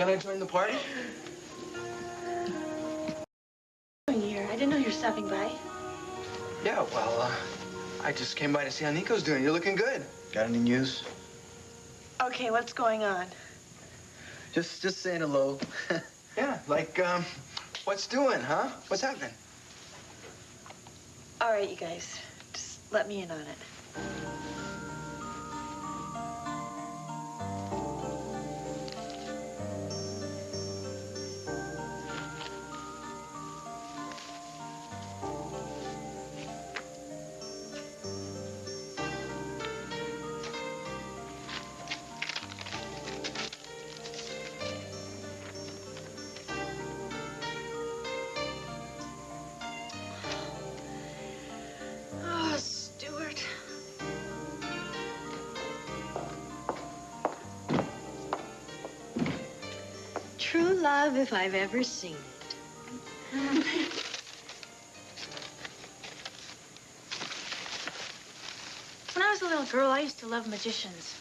Can I join the party? Here. I didn't know you were stopping by. Yeah, well, I just came by to see how Nico's doing. You're looking good. Got any news? Okay, what's going on? Just saying hello. Yeah, like, what's doing, huh? What's happening? All right, you guys. Just let me in on it. True love, if I've ever seen it. When I was a little girl, I used to love magicians.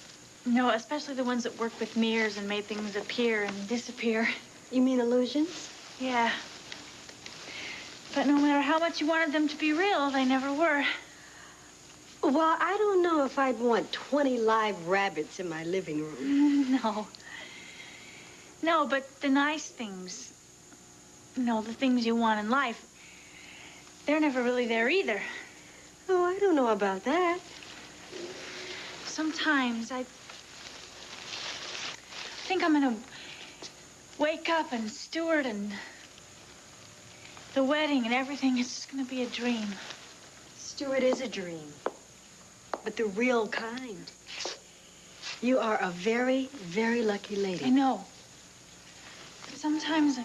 You know, especially the ones that worked with mirrors and made things appear and disappear. You mean illusions? Yeah. But no matter how much you wanted them to be real, they never were. Well, I don't know if I'd want 20 live rabbits in my living room. No. No, but the nice things, you know, the things you want in life, they're never really there either. Oh, I don't know about that. Sometimes I think I'm gonna wake up and Stuart and the wedding and everything is just gonna be a dream. Stuart is a dream, but the real kind. You are a very, very lucky lady. I know. Sometimes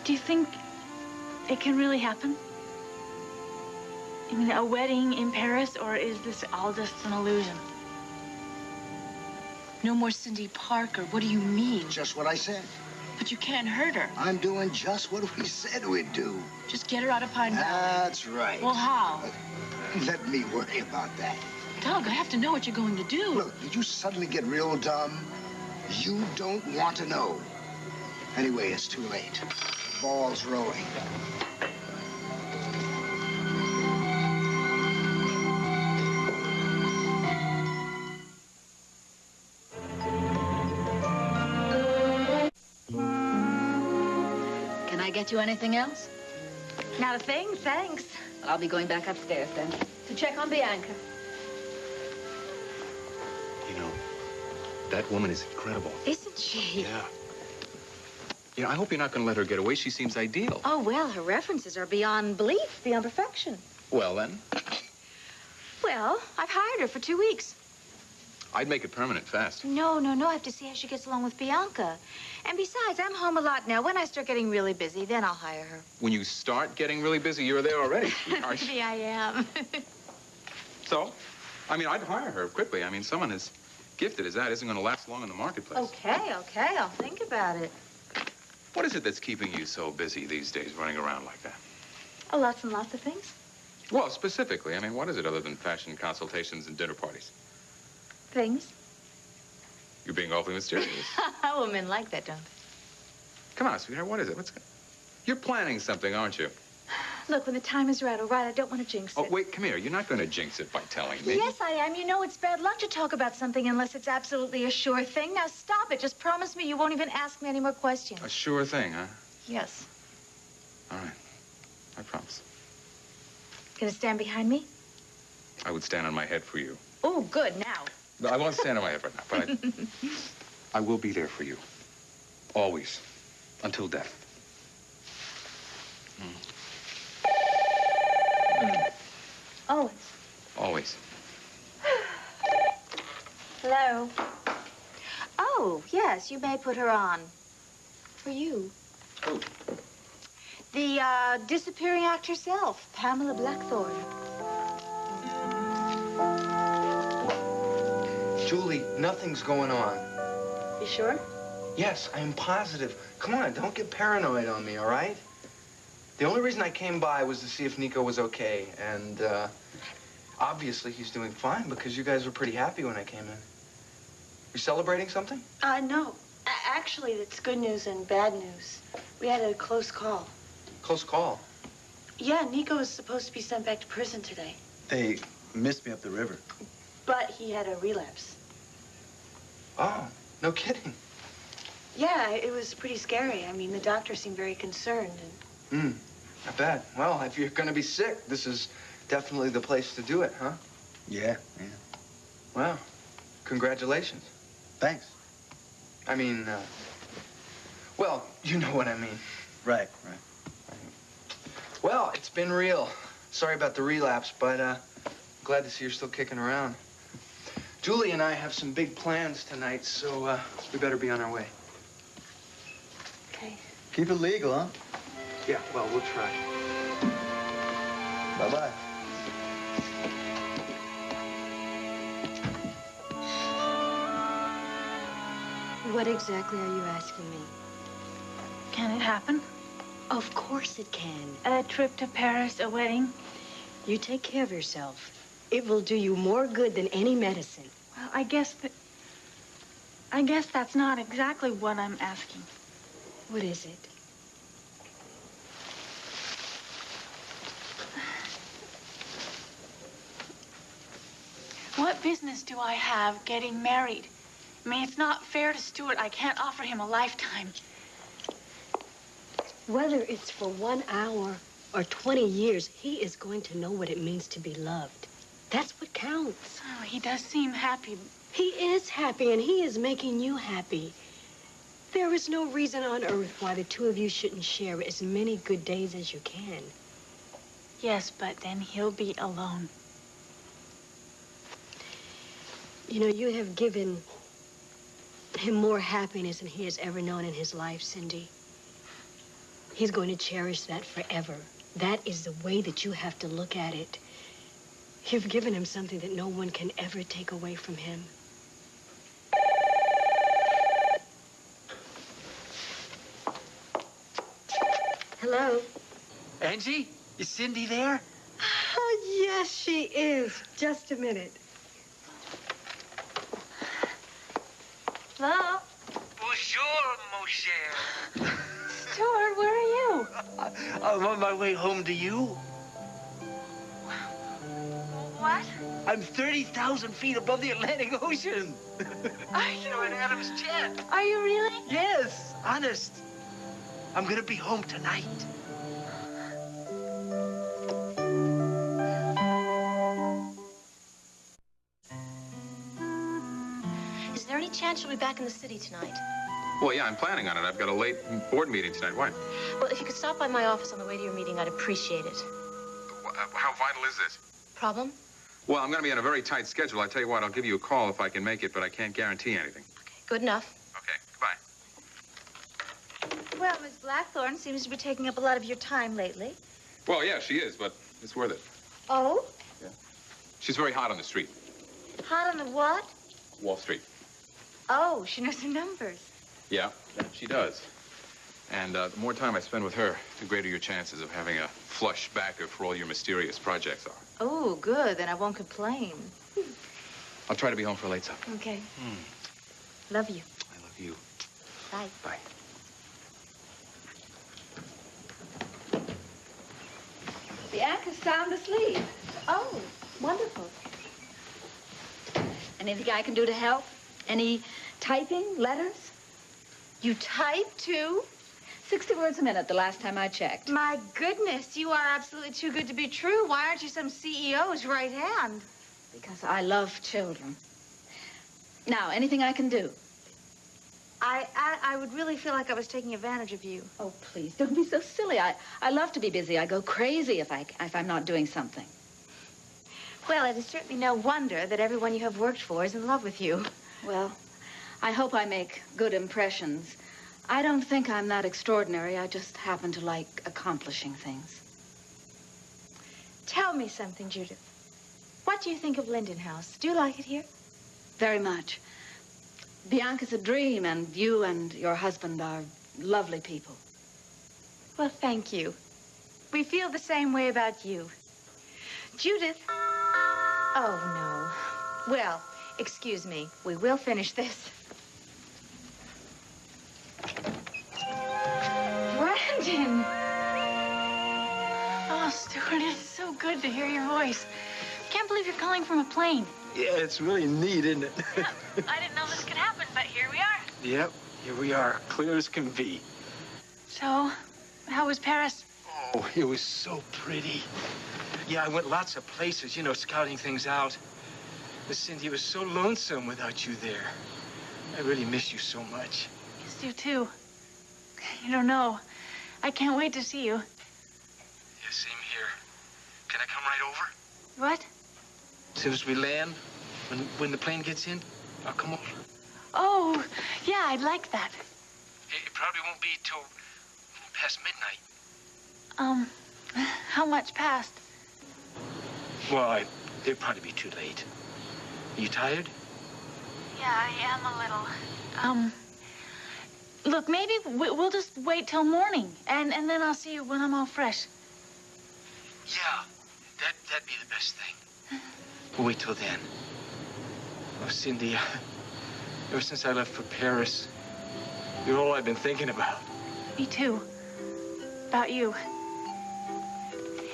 do you think it can really happen? I mean, a wedding in Paris, or is this all just an illusion? No more Cindy Parker. What do you mean? Just what I said. But you can't hurt her. I'm doing just what we said we'd do. Just get her out of Pine Valley. That's right. Well, how? Let me worry about that. Doug, I have to know what you're going to do. Look, did you suddenly get real dumb? You don't want to know. Anyway, it's too late. The ball's rolling. Can I get you anything else? Not a thing, thanks. I'll be going back upstairs then to check on Bianca. You know, that woman is incredible. Isn't she? Yeah. You know, I hope you're not going to let her get away. She seems ideal. Oh, well, her references are beyond belief, beyond perfection. Well, then, Well, I've hired her for 2 weeks. I'd make it permanent fast. No. I have to see how she gets along with Bianca. And besides, I'm home a lot now. When I start getting really busy, then I'll hire her. When you start getting really busy, you're there already. Maybe I am. So, I mean, I'd hire her quickly. I mean, someone as gifted as that isn't going to last long in the marketplace. Okay. I'll think about it. What is it that's keeping you so busy these days, running around like that? Oh, lots and lots of things. Well, specifically, I mean, what is it other than fashion consultations and dinner parties? Things. You're being awfully mysterious. Women like that, don't they? Come on, sweetheart, what is it? You're planning something, aren't you? Look, when the time is right, all right, I don't want to jinx it. Oh, wait, come here. You're not going to jinx it by telling me. Yes, I am. You know it's bad luck to talk about something unless it's absolutely a sure thing. Now, stop it. Just promise me you won't even ask me any more questions. A sure thing, huh? Yes. All right. I promise. Gonna stand behind me? I would stand on my head for you. Oh, good. Now. No, I won't stand on my head right now, but I will be there for you. Always. Until death. Always. Always. Hello. Oh, yes, you may put her on. For you. Who? The, disappearing act herself, Pamela Blackthorne. Julie, nothing's going on. You sure? Yes, I am positive. Come on, don't get paranoid on me, all right? The only reason I came by was to see if Nico was okay, and, obviously he's doing fine because you guys were pretty happy when I came in. You celebrating something? No. Actually, it's good news and bad news. We had a close call. Close call. Yeah, Nico was supposed to be sent back to prison today. They missed me up the river. But he had a relapse. Oh, no kidding. Yeah, it was pretty scary. I mean, the doctor seemed very concerned. Not bad. Well, if you're gonna be sick, this is definitely the place to do it, huh? Yeah. Well, congratulations. Thanks. I mean, well, you know what I mean. Right. Well, it's been real. Sorry about the relapse, but glad to see you're still kicking around. Julie and I have some big plans tonight, so we better be on our way. Okay. Keep it legal, huh? Yeah, well, we'll try. Bye-bye. What exactly are you asking me? Can it happen? Of course it can. A trip to Paris, a wedding? You take care of yourself. It will do you more good than any medicine. Well, I guess that's not exactly what I'm asking. What is it? What business do I have getting married? I mean, it's not fair to Stuart. I can't offer him a lifetime. Whether it's for 1 hour or 20 years, he is going to know what it means to be loved. That's what counts. Oh, he does seem happy. He is happy, and he is making you happy. There is no reason on earth why the two of you shouldn't share as many good days as you can. Yes, but then he'll be alone. You know, you have given him more happiness than he has ever known in his life, Cindy. He's going to cherish that forever. That is the way that you have to look at it. You've given him something that no one can ever take away from him. Hello? Angie, is Cindy there? Oh, yes, she is. Just a minute. Hello? Bonjour, mon cher. Stuart, where are you? I'm on my way home to you. What? I'm 30,000 feet above the Atlantic Ocean. Are you? You're in Adam's jet. Are you really? Yes, honest. I'm gonna be home tonight. Is there any chance you'll be back in the city tonight? Well, yeah, I'm planning on it. I've got a late board meeting tonight. Why? Well, if you could stop by my office on the way to your meeting, I'd appreciate it. How vital is this? Problem? Well, I'm going to be on a very tight schedule. I tell you what, I'll give you a call if I can make it, but I can't guarantee anything. Okay, good enough. Okay, goodbye. Well, Miss Blackthorne seems to be taking up a lot of your time lately. Well, yeah, she is, but it's worth it. Oh? Yeah. She's very hot on the street. Hot on the what? Wall Street. Oh, she knows her numbers. Yeah, she does. And the more time I spend with her, the greater your chances of having a flush backer for all your mysterious projects are. Oh, good. Then I won't complain. I'll try to be home for a late supper. Okay. Love you. I love you. Bye. Bye. Bianca's sound asleep. Oh, wonderful. Anything I can do to help? Any typing, letters? You type, too? 60 words a minute the last time I checked. My goodness, you are absolutely too good to be true. Why aren't you some CEO's right hand? Because I love children. Now, anything I can do? I would really feel like I was taking advantage of you. Oh, please, don't be so silly. I love to be busy. I go crazy if I'm not doing something. Well, it is certainly no wonder that everyone you have worked for is in love with you. Well, I hope I make good impressions. I don't think I'm that extraordinary. I just happen to like accomplishing things. Tell me something, Judith. What do you think of Linden House? Do you like it here? Very much. Bianca's a dream, and you and your husband are lovely people. Well, thank you. We feel the same way about you. Judith. Oh, no. Well, excuse me. We will finish this. Brandon! Oh, Stuart, it's so good to hear your voice. Can't believe you're calling from a plane. Yeah, it's really neat, isn't it? Yeah, I didn't know this could happen, but here we are. Yep, here we are, clear as can be. So, how was Paris? Oh, it was so pretty. Yeah, I went lots of places, you know, scouting things out. But Cindy, it was so lonesome without you there. I really miss you so much. Missed you too. You don't know. I can't wait to see you. Yeah, same here. Can I come right over? What? As soon as we land, when the plane gets in, I'll come over. Oh, yeah, I'd like that. It probably won't be till past midnight. How much past? Well, it'll probably be too late. Are you tired? Yeah, I am a little. Look, maybe we'll just wait till morning, and then I'll see you when I'm all fresh. Yeah, that'd be the best thing. We'll wait till then. Oh, Cindy, ever since I left for Paris, you're all I've been thinking about. Me too. About you.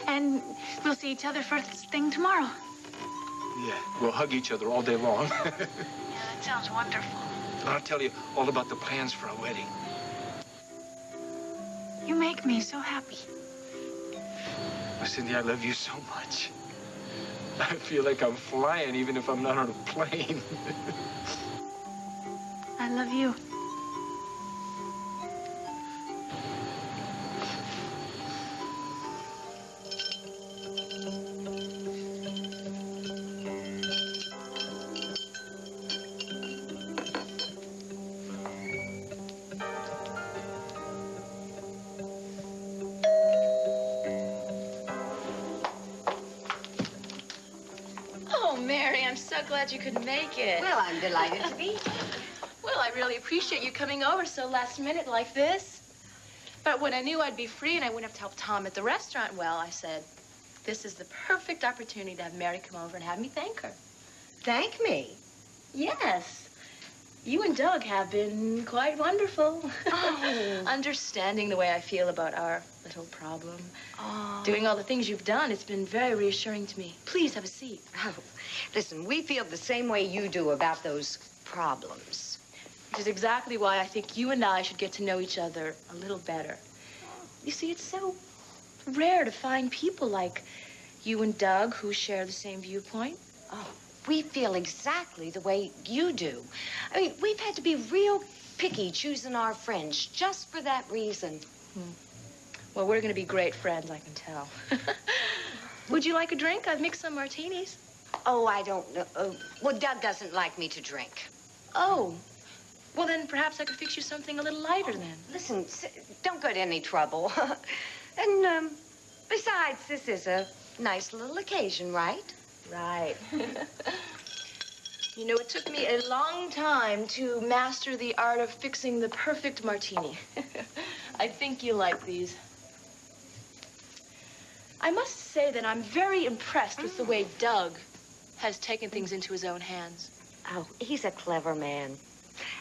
And we'll see each other first thing tomorrow. Yeah, we'll hug each other all day long. Yeah, that sounds wonderful. I'll tell you all about the plans for our wedding. You make me so happy. Oh, Cindy, I love you so much. I feel like I'm flying even if I'm not on a plane. I love you. So glad you could make it. Well, I'm delighted to be here. Well, I really appreciate you coming over so last minute like this. But when I knew I'd be free and I wouldn't have to help Tom at the restaurant, well, I said, this is the perfect opportunity to have Mary come over and have me thank her. Thank me? Yes. You and Doug have been quite wonderful. Oh. Understanding the way I feel about our little problem. Oh. Doing all the things you've done, it's been very reassuring to me. Please have a seat. Oh. Listen, we feel the same way you do about those problems. Which is exactly why I think you and I should get to know each other a little better. You see, it's so rare to find people like you and Doug who share the same viewpoint. Oh, we feel exactly the way you do. I mean, we've had to be real picky choosing our friends just for that reason. Well, we're going to be great friends, I can tell. Would you like a drink? I've mixed some martinis. Oh, I don't know. Well, Doug doesn't like me to drink. Oh. Well, then perhaps I could fix you something a little lighter then. Listen, don't go to any trouble. And, besides, this is a nice little occasion, right? Right. You know, it took me a long time to master the art of fixing the perfect martini. I think you like these. I must say that I'm very impressed with the way Doug has taken things into his own hands. Oh, he's a clever man.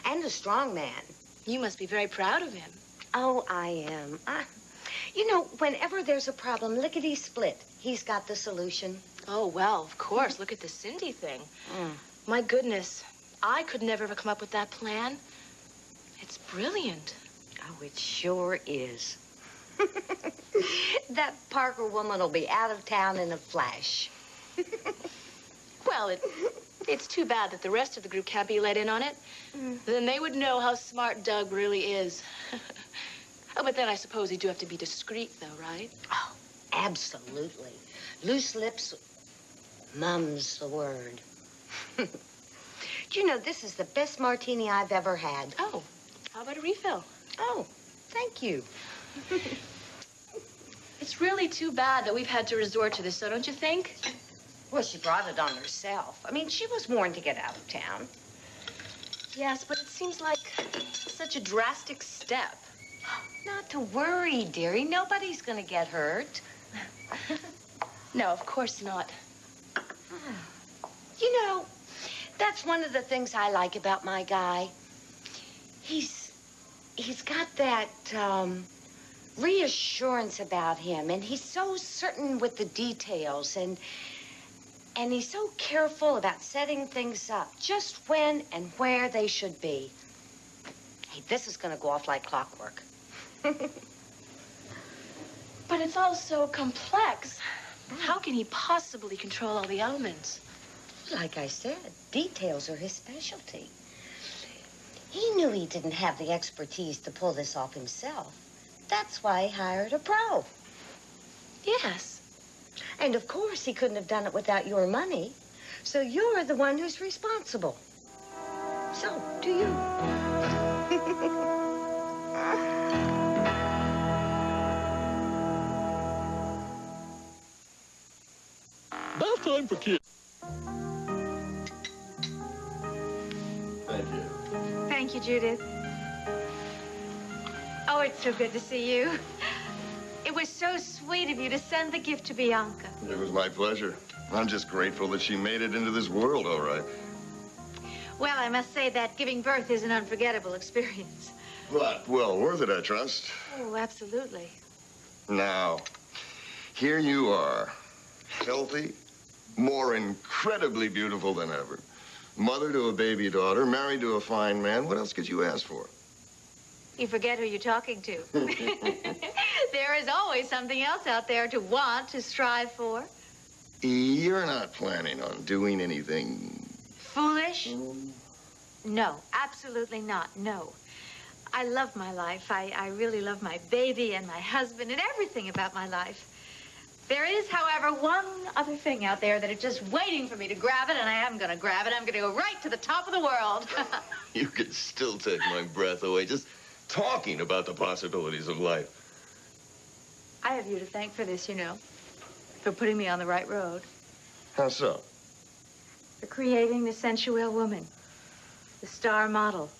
And a strong man. You must be very proud of him. Oh, I am. You know, whenever there's a problem, lickety-split, he's got the solution. Oh, well, of course. Look at the Cindy thing. My goodness, I could never have come up with that plan. It's brilliant. Oh, it sure is. That Parker woman will be out of town in a flash. Well, it's too bad that the rest of the group can't be let in on it. Then they would know how smart Doug really is. Oh, but then I suppose you do have to be discreet, though, right? Oh, absolutely. Loose lips, mum's the word. Do you know, this is the best martini I've ever had. Oh, how about a refill? Oh, thank you. It's really too bad that we've had to resort to this, though, don't you think? Well, she brought it on herself. I mean, she was warned to get out of town. Yes, but it seems like such a drastic step. Not to worry, dearie. Nobody's gonna get hurt. No, of course not. You know, that's one of the things I like about my guy. He's got that, reassurance about him, and he's so certain with the details, and he's so careful about setting things up just when and where they should be. Hey, this is gonna go off like clockwork. But it's all so complex. How can he possibly control all the elements? Like I said, details are his specialty. He knew he didn't have the expertise to pull this off himself. That's why he hired a pro. Yes. And of course, he couldn't have done it without your money. So you're the one who's responsible. So, do you. Bath time for kids. Thank you. Thank you, Judith. Oh, it's so good to see you. It was so sweet of you to send the gift to Bianca. It was my pleasure. I'm just grateful that she made it into this world all right. Well, I must say that giving birth is an unforgettable experience. But well worth it, I trust. Oh, absolutely. Now, here you are, healthy, more incredibly beautiful than ever. Mother to a baby daughter, married to a fine man. What else could you ask for? You forget who you're talking to. There is always something else out there to want, to strive for. You're not planning on doing anything... Foolish? No, absolutely not, no. I love my life. I really love my baby and my husband and everything about my life. There is, however, one other thing out there that is just waiting for me to grab it, and I am going to grab it. I'm going to go right to the top of the world. You could still take my breath away just talking about the possibilities of life. I have you to thank for this, you know, for putting me on the right road. How so? For creating the sensual woman, the star model.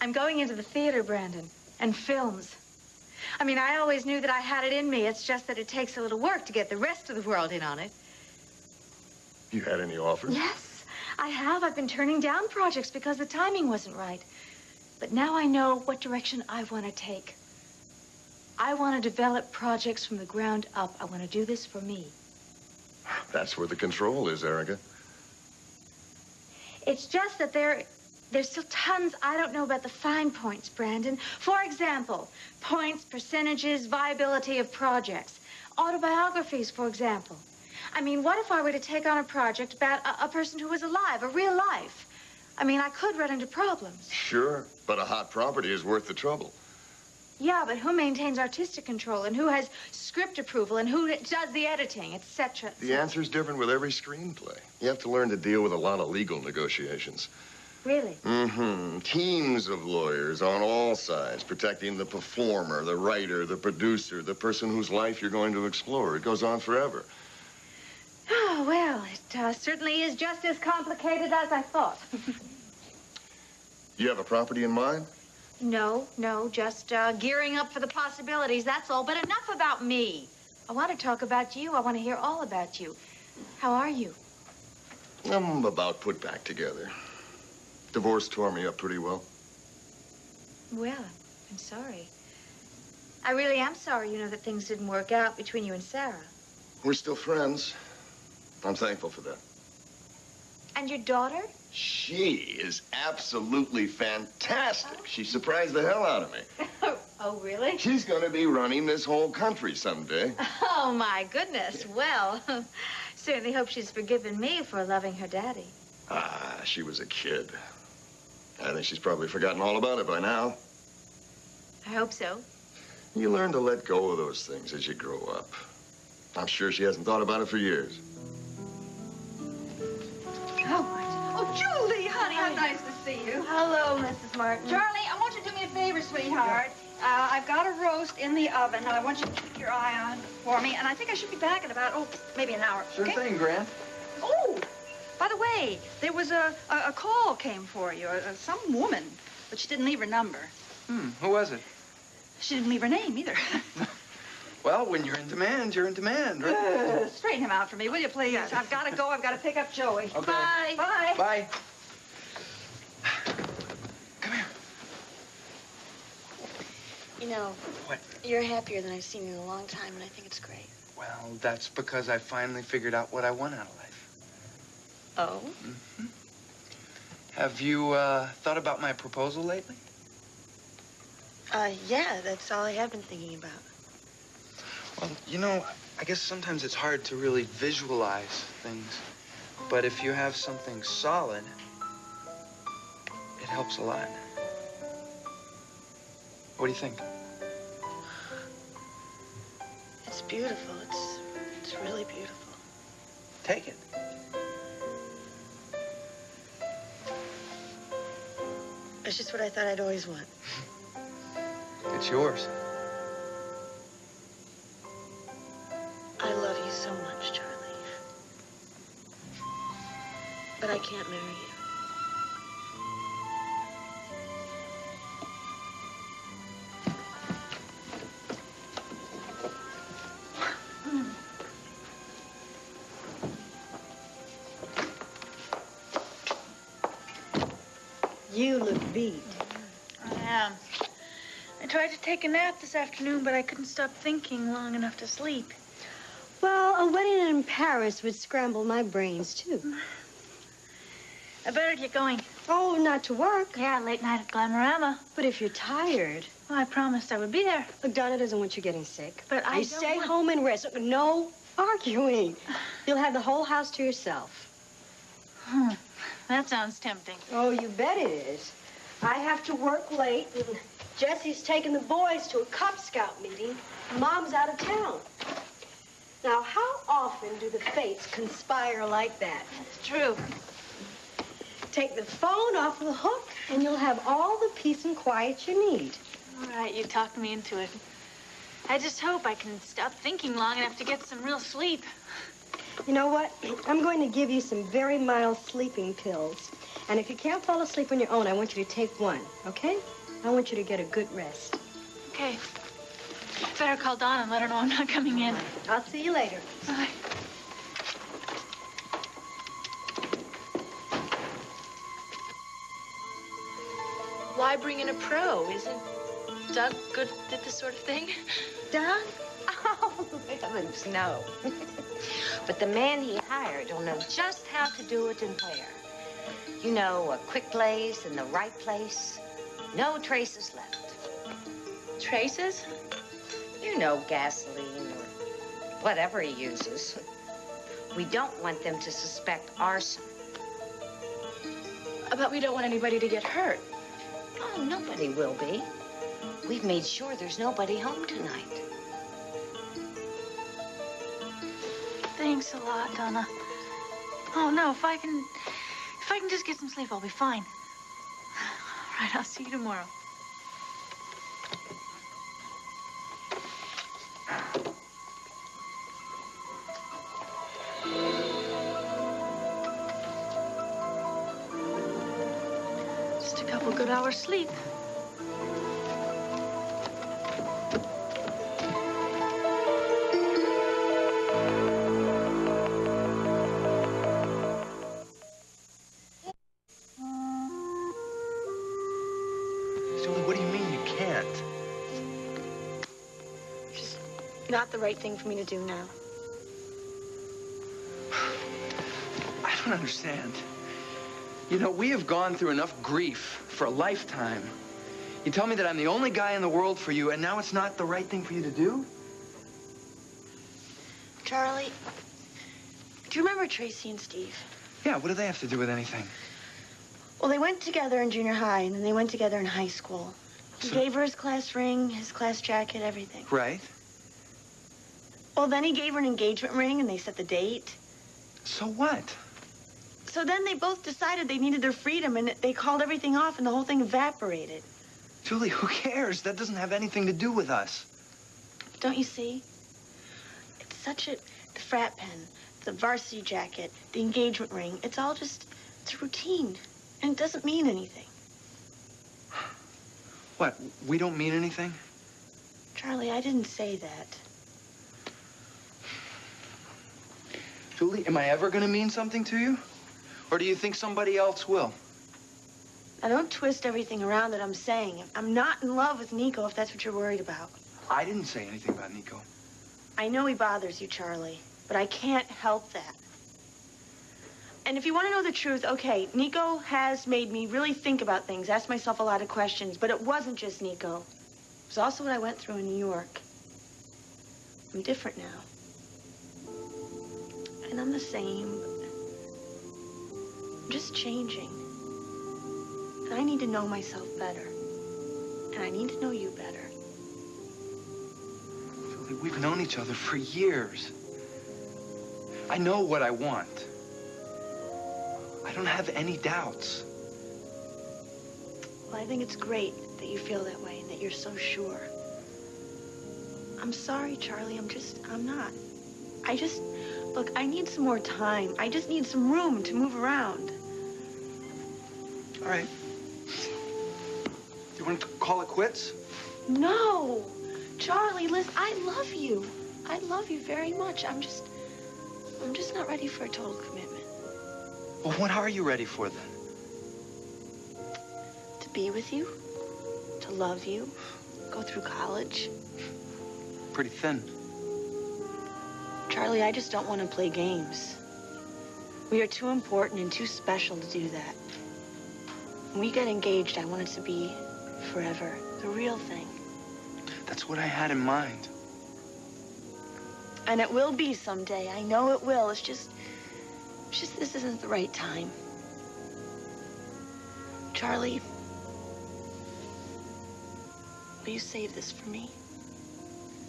I'm going into the theater, Brandon, and films. I mean, I always knew that I had it in me. It's just that it takes a little work to get the rest of the world in on it. You had any offers? Yes, I have. I've been turning down projects because the timing wasn't right. But now I know what direction I want to take. I want to develop projects from the ground up. I want to do this for me. That's where the control is, Erica. It's just that there's still tons I don't know about the fine points, Brandon. For example, points, percentages, viability of projects. Autobiographies, for example. I mean, what if I were to take on a project about a person who was alive, a real life? I mean, I could run into problems. Sure, but a hot property is worth the trouble. Yeah, but who maintains artistic control, and who has script approval, and who does the editing, etc.? The answer's different with every screenplay. You have to learn to deal with a lot of legal negotiations. Really? Mm-hmm. Teams of lawyers on all sides, protecting the performer, the writer, the producer, the person whose life you're going to explore. It goes on forever. Oh, well, it certainly is just as complicated as I thought. You have a property in mind? No, just gearing up for the possibilities, that's all. But enough about me. I want to talk about you. I want to hear all about you. How are you? I'm about put back together. Divorce tore me up pretty well. Well, I'm sorry. I really am sorry, you know, that things didn't work out between you and Sarah. We're still friends. I'm thankful for that. And your daughter? She is absolutely fantastic. She surprised the hell out of me. Oh, really? She's going to be running this whole country someday. Oh, my goodness. Well, certainly hope she's forgiven me for loving her daddy. Ah, she was a kid. I think she's probably forgotten all about it by now. I hope so. You learn to let go of those things as you grow up. I'm sure she hasn't thought about it for years. Oh, Julie, honey, how nice to see you. Hello, Mrs. Martin. Charlie, I want you to do me a favor, sweetheart. I've got a roast in the oven, and I want you to keep your eye on for me. And I think I should be back in about, maybe an hour. Sure thing, Gran. Oh, by the way, there was a call came for you, some woman, but she didn't leave her number. Who was it? She didn't leave her name either. Well, when you're in demand, you're in demand, right? Straighten him out for me, will you, please? I've got to go. I've got to pick up Joey. Okay. Bye. Bye. Bye. Come here. You know, What? you're happier than I've seen you in a long time, and I think it's great. Well, that's because I finally figured out what I want out of life. Oh? Mm-hmm. Have you thought about my proposal lately? Yeah, that's all I have been thinking about. Well, you know, I guess sometimes it's hard to really visualize things. But if you have something solid, it helps a lot. What do you think? It's beautiful. It's really beautiful. Take it. It's just what I thought I'd always want. It's yours. I love you so much, Charlie. But I can't marry you. You look beat. I am. I tried to take a nap this afternoon, but I couldn't stop thinking long enough to sleep. Well, a wedding in Paris would scramble my brains, too. I better get going. Oh, not to work. Yeah, late night at Glamorama. But if you're tired... Well, I promised I would be there. Look, Donna doesn't want you getting sick. But I You don't stay want... home and rest. Look, no arguing. You'll have the whole house to yourself. That sounds tempting. Oh, you bet it is. I have to work late, and Jesse's taking the boys to a Cub Scout meeting. Mom's out of town. Now, how often do the fates conspire like that? It's true. Take the phone off the hook, and you'll have all the peace and quiet you need. All right, you talked me into it. I just hope I can stop thinking long enough to get some real sleep. You know what? I'm going to give you some very mild sleeping pills. And if you can't fall asleep on your own, I want you to take one, okay? I want you to get a good rest. Okay. Better call Dawn and let her know I'm not coming in. I'll see you later. Bye. Why bring in a pro? Isn't Doug good at this sort of thing? Doug? Oh, heavens, no. But the man he hired will know just how to do it and where. You know, a quick place in the right place. No traces left. Traces? You know, gasoline or whatever he uses. We don't want them to suspect arson. But we don't want anybody to get hurt. Oh, nobody will be. We've made sure there's nobody home tonight. Thanks a lot, Donna. Oh, no, if I can just get some sleep, I'll be fine. All right, I'll see you tomorrow. Just a couple good hours sleep. Not the right thing for me to do now. I don't understand. You know, we have gone through enough grief for a lifetime. You tell me that I'm the only guy in the world for you, and now it's not the right thing for you to do? Charlie, do you remember Tracy and Steve? Yeah, what do they have to do with anything? Well, they went together in junior high, and then they went together in high school. He gave her his class ring, his class jacket, everything. Right. Well, then he gave her an engagement ring, and they set the date. So what? So then they both decided they needed their freedom, and they called everything off, and the whole thing evaporated. Julie, who cares? That doesn't have anything to do with us. Don't you see? It's such a... The frat pen, the varsity jacket, the engagement ring, it's all just... It's a routine, and it doesn't mean anything. What, we don't mean anything? Charlie, I didn't say that. Julie, am I ever gonna mean something to you? Or do you think somebody else will? Now, don't twist everything around that I'm saying. I'm not in love with Nico, if that's what you're worried about. I didn't say anything about Nico. I know he bothers you, Charlie, but I can't help that. And if you want to know the truth, okay, Nico has made me really think about things, ask myself a lot of questions, but it wasn't just Nico. It was also what I went through in New York. I'm different now. And I'm the same, but I'm just changing. And I need to know myself better. And I need to know you better. Julie, we've known each other for years. I know what I want. I don't have any doubts. Well, I think it's great that you feel that way and that you're so sure. I'm sorry, Charlie. I'm not. Look, I need some more time. I just need some room to move around. All right. You want to call it quits? No. Charlie, listen, I love you. I love you very much. I'm just not ready for a total commitment. Well, what are you ready for then? To be with you, to love you, go through college. Pretty thin. Charlie, I just don't want to play games. We are too important and too special to do that. When we get engaged, I want it to be forever, the real thing. That's what I had in mind. And it will be someday. I know it will. It's just this isn't the right time. Charlie, will you save this for me?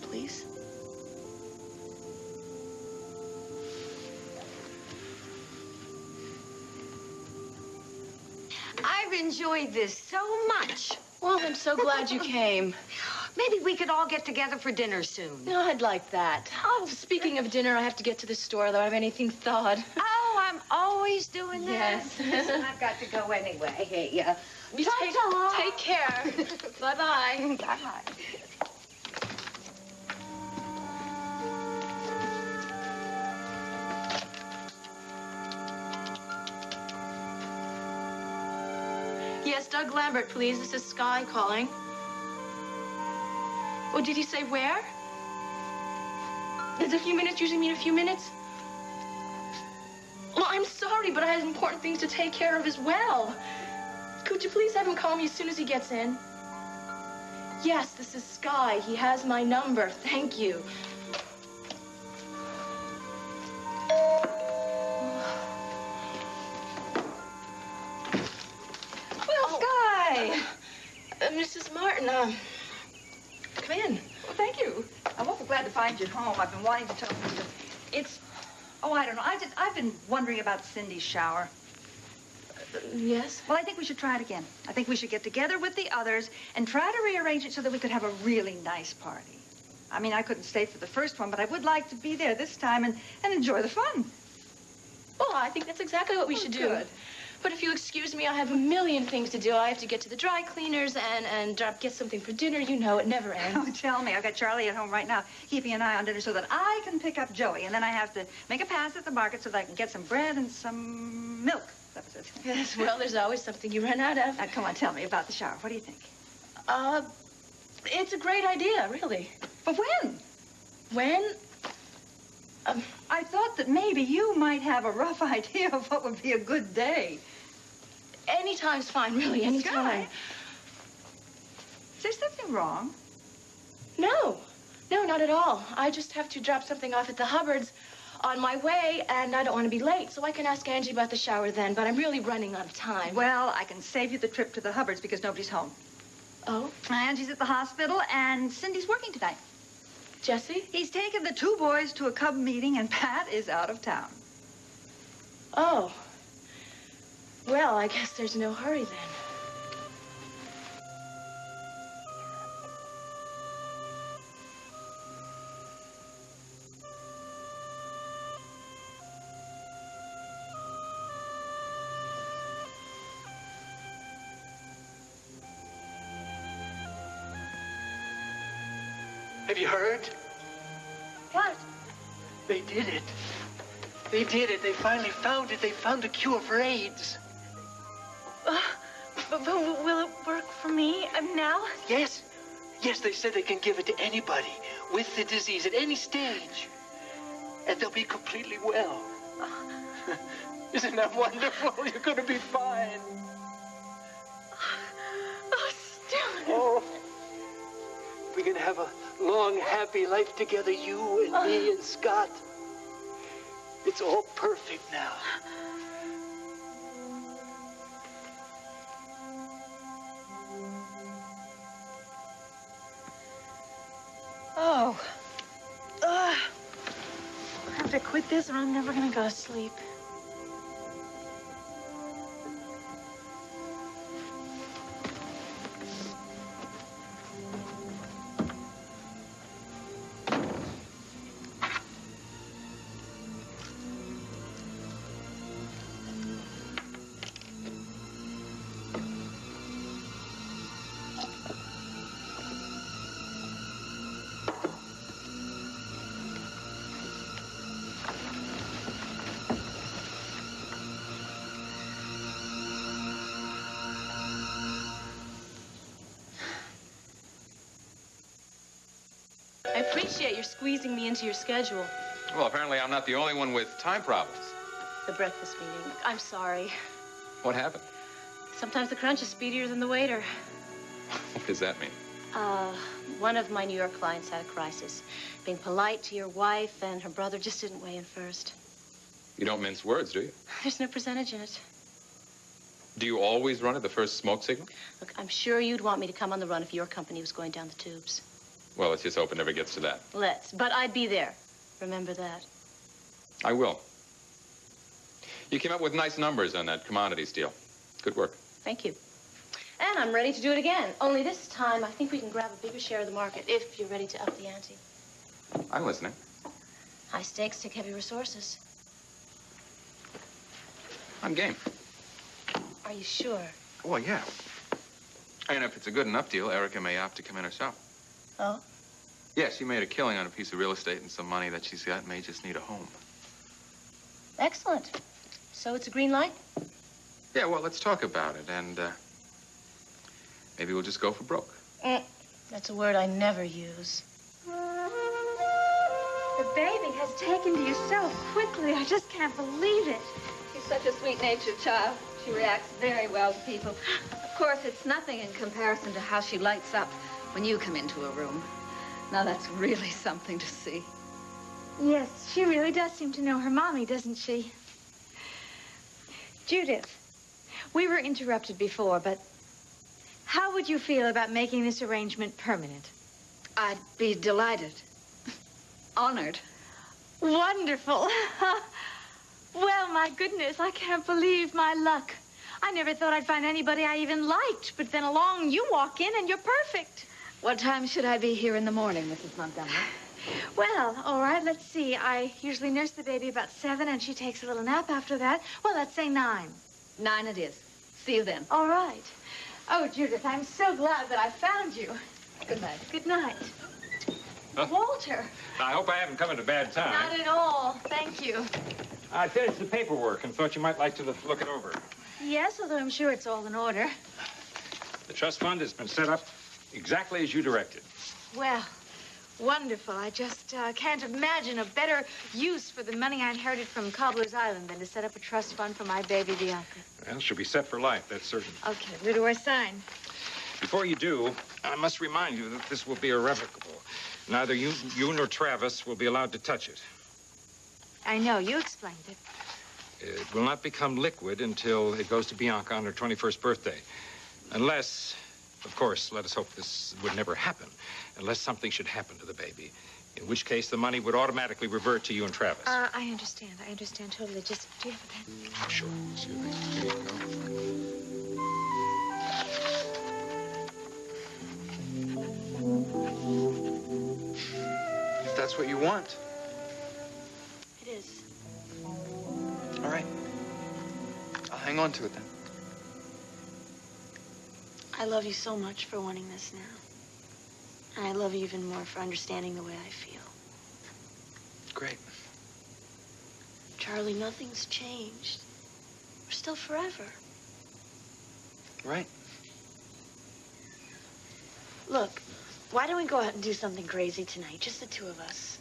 Please? I've enjoyed this so much. Well, I'm so glad you came. Maybe we could all get together for dinner soon. No, I'd like that. Oh, speaking of dinner, I have to get to the store, though. I have anything thawed. Oh, I'm always doing that. Yes. Listen, I've got to go anyway. Hey, You take care. Bye-bye. Bye-bye. Yes, Doug Lambert, please. This is Sky calling. Oh, did he say where? Does a few minutes usually mean a few minutes? Well, I'm sorry, but I have important things to take care of as well. Could you please have him call me as soon as he gets in? Yes, this is Sky. He has my number. Thank you. Sky! Mrs. Martin, come in. Well, thank you. I'm awful glad to find you at home. I've been wanting to talk to you. I don't know. I've been wondering about Cindy's shower. Yes? Well, I think we should try it again. I think we should get together with the others and try to rearrange it so that we could have a really nice party. I mean, I couldn't stay for the first one, but I would like to be there this time and enjoy the fun. Well, I think that's exactly what we should do. Good. But if you excuse me, I have a million things to do. I have to get to the dry cleaners and get something for dinner. You know, it never ends. Oh, tell me. I've got Charlie at home right now, keeping an eye on dinner so that I can pick up Joey. And then I have to make a pass at the market so that I can get some bread and some milk. That was it. Yes, well, there's always something you run out of. Now, come on, tell me about the shower. What do you think? It's a great idea, really. But when? When? I thought that maybe you might have a rough idea of what would be a good day. Anytime's fine, really, anytime. Sky, is there something wrong? No, not at all. I just have to drop something off at the Hubbards on my way, and I don't want to be late, so I can ask Angie about the shower then, but I'm really running out of time. Well, I can save you the trip to the Hubbards because nobody's home. Oh? Angie's at the hospital, and Cindy's working tonight. Jesse? He's taken the two boys to a Cub meeting, and Pat is out of town. Oh. Well, I guess there's no hurry then. Have you heard? What? They did it. They did it. They finally found it. They found a cure for AIDS. But will it work for me now? Yes. Yes, they said they can give it to anybody with the disease at any stage. And they'll be completely well. Isn't that wonderful? You're going to be fine. Oh, Stellan. Oh. We're going to have a long, happy life together, you and me and Scott. It's all perfect now. Oh. I have to quit this or I'm never going to go to sleep. I appreciate your squeezing me into your schedule. Well, apparently I'm not the only one with time problems. The breakfast meeting. I'm sorry. What happened? Sometimes the crunch is speedier than the waiter. What does that mean? One of my New York clients had a crisis. Being polite to your wife and her brother just didn't weigh in first. You don't mince words, do you? There's no percentage in it. Do you always run at the first smoke signal? Look, I'm sure you'd want me to come on the run if your company was going down the tubes. Well, let's just hope it never gets to that. Let's. But I'd be there. Remember that. I will. You came up with nice numbers on that commodities deal. Good work. Thank you. And I'm ready to do it again. Only this time, I think we can grab a bigger share of the market if you're ready to up the ante. I'm listening. High stakes take heavy resources. I'm game. Are you sure? Well, yeah. And if it's a good enough deal, Erica may opt to come in herself. Oh? Yeah, she made a killing on a piece of real estate, and some money that she's got may just need a home. Excellent. So it's a green light? Yeah, well, let's talk about it, and maybe we'll just go for broke. That's a word I never use. The baby has taken to you so quickly. I just can't believe it. She's such a sweet-natured child. She reacts very well to people. Of course, it's nothing in comparison to how she lights up when you come into a room. Now, that's really something to see. Yes, she really does seem to know her mommy, doesn't she? Judith, we were interrupted before, but how would you feel about making this arrangement permanent? I'd be delighted. Honored. Wonderful. Well, my goodness, I can't believe my luck. I never thought I'd find anybody I even liked, but then along you walk in and you're perfect. What time should I be here in the morning, Mrs. Montgomery? Well, all right, let's see. I usually nurse the baby about 7, and she takes a little nap after that. Well, let's say 9. 9 it is. See you then. All right. Oh, Judith, I'm so glad that I found you. Good night. Good night. Huh? Walter. I hope I haven't come at a bad time. Not at all. Thank you. I finished the paperwork and thought you might like to look it over. Yes, although I'm sure it's all in order. The trust fund has been set up exactly as you directed. Well, wonderful. I just can't imagine a better use for the money I inherited from Cobbler's Island than to set up a trust fund for my baby Bianca. Well, she'll be set for life, that's certain. Okay, where do I sign? Before you do, I must remind you that this will be irrevocable. Neither you nor Travis will be allowed to touch it. I know, you explained it. It will not become liquid until it goes to Bianca on her 21st birthday. Unless, of course, let us hope this would never happen, unless something should happen to the baby, in which case the money would automatically revert to you and Travis. I understand totally. Just, do you have a pen? Sure. Excuse me. Here you go. If that's what you want. It is. All right. I'll hang on to it then. I love you so much for wanting this now. And I love you even more for understanding the way I feel. Great. Charlie, nothing's changed. We're still forever. Right. Look, why don't we go out and do something crazy tonight? Just the two of us.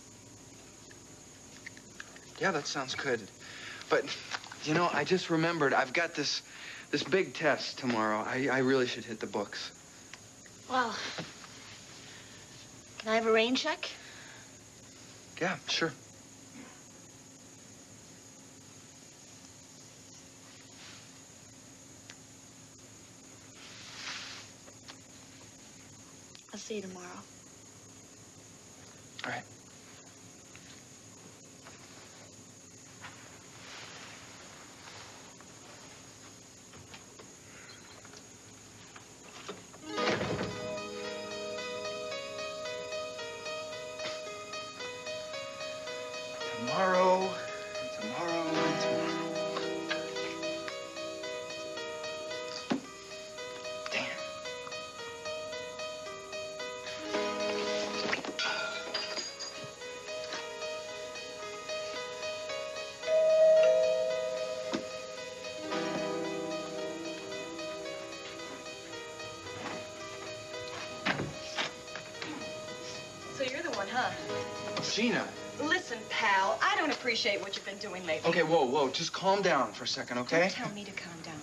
Yeah, that sounds good. But, you know, I just remembered I've got this big test tomorrow. I really should hit the books. Well, can I have a rain check? Yeah, sure. I'll see you tomorrow. All right. Tomorrow, and tomorrow, and tomorrow. Damn. So you're the one, huh? Gina. Listen, pal, I don't appreciate what you've been doing lately. Okay, whoa. Just calm down for a second, okay? Don't tell me to calm down.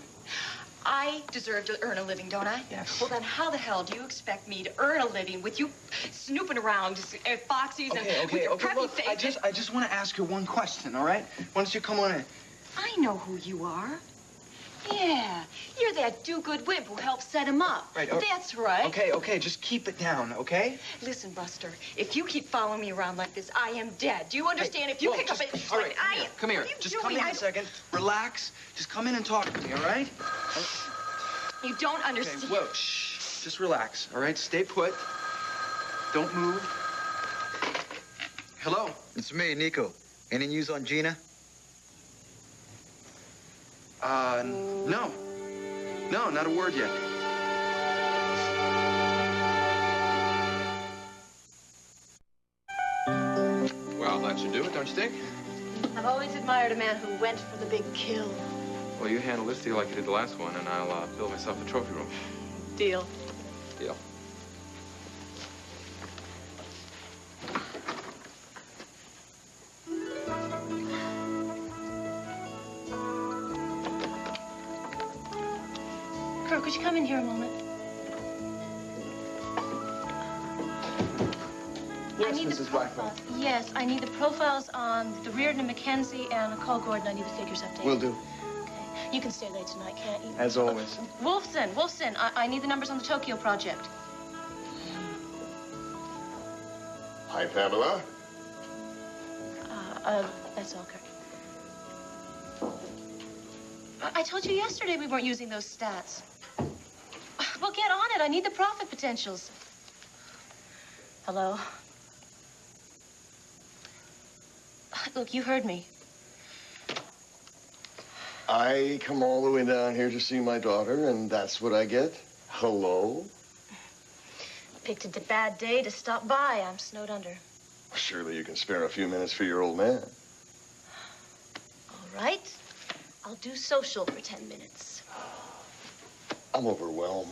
I deserve to earn a living, don't I? Yes. Well, then how the hell do you expect me to earn a living with you snooping around at Foxy's and with your preppy Look, face? I just want to ask you one question, all right? Why don't you come on in? I know who you are. Yeah, you're that do-good wimp who helped set him up. Right. That's right. Okay, just keep it down, okay? Listen, Buster, if you keep following me around like this, I am dead. Do you understand? If you pick up a... All right, come here. What are you Just doing? come in a second. Relax. Just come in and talk to me, all right? You don't understand. Okay, whoa, shh. Just relax, all right? Stay put. Don't move. Hello? It's me, Nico. Any news on Gina? No. No, not a word yet. Well, that should do it, don't you think? I've always admired a man who went for the big kill. Well, you handle this deal like you did the last one, and I'll build myself a trophy room. Deal. Deal. Kurt, could you come in here a moment? Yes, I need Mrs. the Blackmore. profiles. Yes, I need the profiles on the Reardon and Mackenzie and Nicole Gordon. I need the figures updated. Will do. Okay. You can stay late tonight, can't you? As always. Wolfson, I need the numbers on the Tokyo project. Hi, Pamela. That's all, Kurt. I told you yesterday we weren't using those stats. Well, get on it. I need the profit potentials. Hello? Look, you heard me. I come all the way down here to see my daughter, and that's what I get? Hello? Picked a bad day to stop by. I'm snowed under. Surely you can spare a few minutes for your old man. All right. I'll do social for 10 minutes. I'm overwhelmed.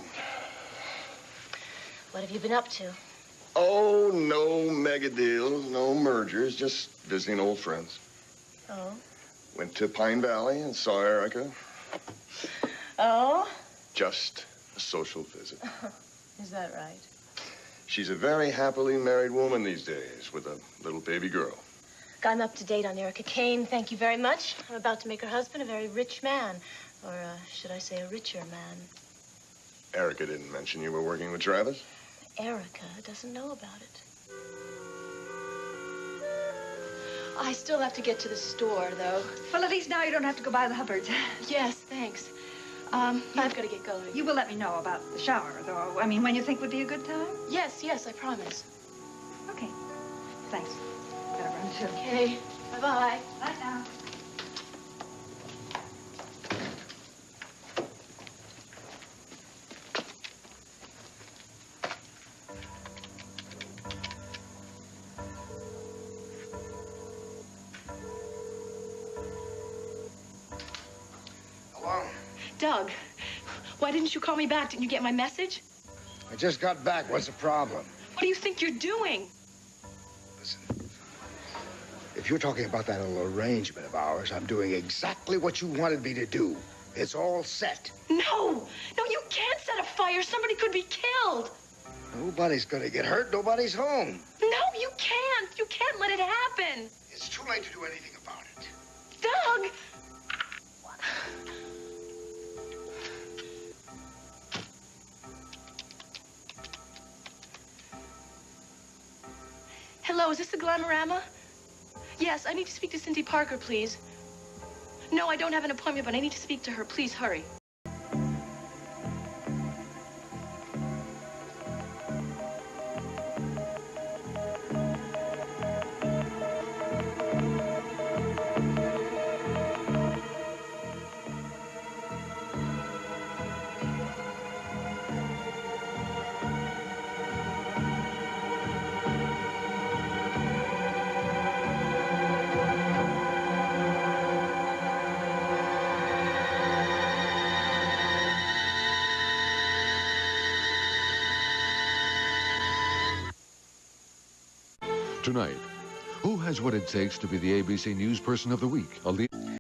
What have you been up to? Oh, no mega deals, no mergers, just visiting old friends. Oh? Went to Pine Valley and saw Erica. Oh? Just a social visit. Is that right? She's a very happily married woman these days with a little baby girl. I'm up to date on Erica Kane. Thank you very much. I'm about to make her husband a very rich man. Or should I say a richer man. Erica didn't mention you were working with Travis? Erica doesn't know about it. I still have to get to the store, though. Well, at least now you don't have to go by the Hubbards. Yes, thanks. I've got to get going. You will let me know about the shower, though. I mean, when you think would be a good time? Yes, I promise. Okay. Thanks. Better run, too. Okay. Bye-bye. Bye now. Doug, why didn't you call me back? Didn't you get my message? I just got back. What's the problem? What do you think you're doing? Listen, if you're talking about that little arrangement of ours, I'm doing exactly what you wanted me to do. It's all set. No, you can't set a fire. Somebody could be killed. Nobody's gonna get hurt. Nobody's home. No, you can't. You can't let it happen. It's too late to do anything about it. Doug! Hello, is this the Glamorama? Yes, I need to speak to Cindy Parker, please. No, I don't have an appointment, but I need to speak to her. Please, hurry. Tonight, who has what it takes to be the ABC News Person of the Week?